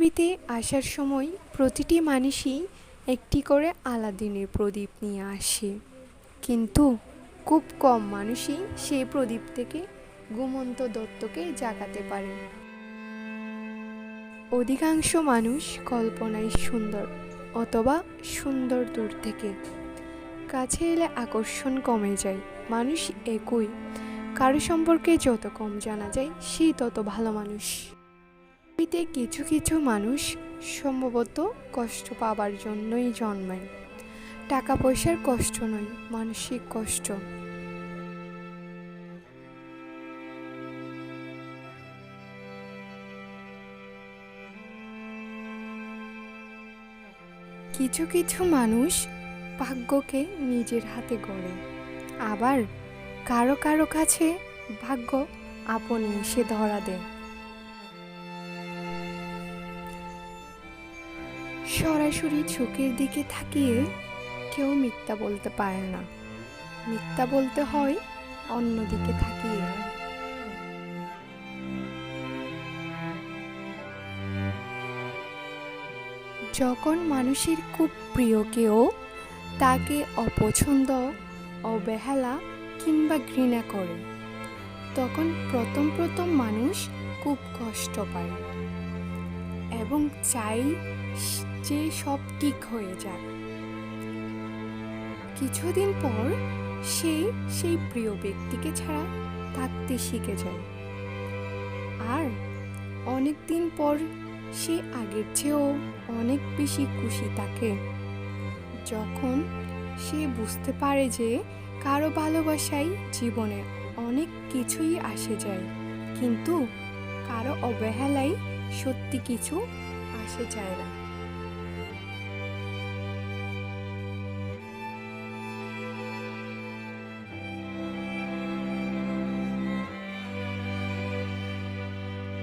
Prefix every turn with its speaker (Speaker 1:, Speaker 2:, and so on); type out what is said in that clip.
Speaker 1: পৃথিবীতে আসার সময় প্রতিটি মানুষই একটি করে আলাদিনের প্রদীপ নিয়ে আসে, কিন্তু খুব কম মানুষই সেই প্রদীপ থেকে ঘুমন্ত দত্তকে জাগাতে পারে। অধিকাংশ মানুষ কল্পনায় সুন্দর অথবা সুন্দর দূর থেকে, কাছে এলে আকর্ষণ কমে যায়। মানুষ একই, কারো সম্পর্কে যত কম জানা যায় সে তত ভালো মানুষ। পৃথিবীতে কিছু কিছু মানুষ সম্ভবত কষ্ট পাবার জন্যই জন্মায়, টাকা পয়সার কষ্ট নয়, মানসিক কষ্ট। কিছু কিছু মানুষ ভাগ্যকে নিজের হাতে গড়ে, আবার কারো কারো কাছে ভাগ্য আপনি এসে ধরা দেয়। সরাসরি চোখের দিকে তাকিয়ে কেউ মিথ্যা বলতে পারে না, মিথ্যা বলতে হয় অন্যদিকে তাকিয়ে। যখন মানুষের খুব প্রিয় কেউ তাকে অপছন্দ, অবহেলা কিংবা ঘৃণা করে, তখন প্রথম প্রথম মানুষ খুব কষ্ট পায় এবং চাই যে সব ঠিক হয়ে যাক। কিছুদিন পর সেই প্রিয় ব্যক্তিকে ছাড়া থাকতে শিখে যায়, আর অনেক দিন পর সে আগের চেয়েও অনেক বেশি খুশি থাকে, যখন সে বুঝতে পারে যে কারো ভালোবাসায় জীবনে অনেক কিছুই আসে যায়, কিন্তু কারো অবহেলায় সত্যি কিছু আসে যায় না।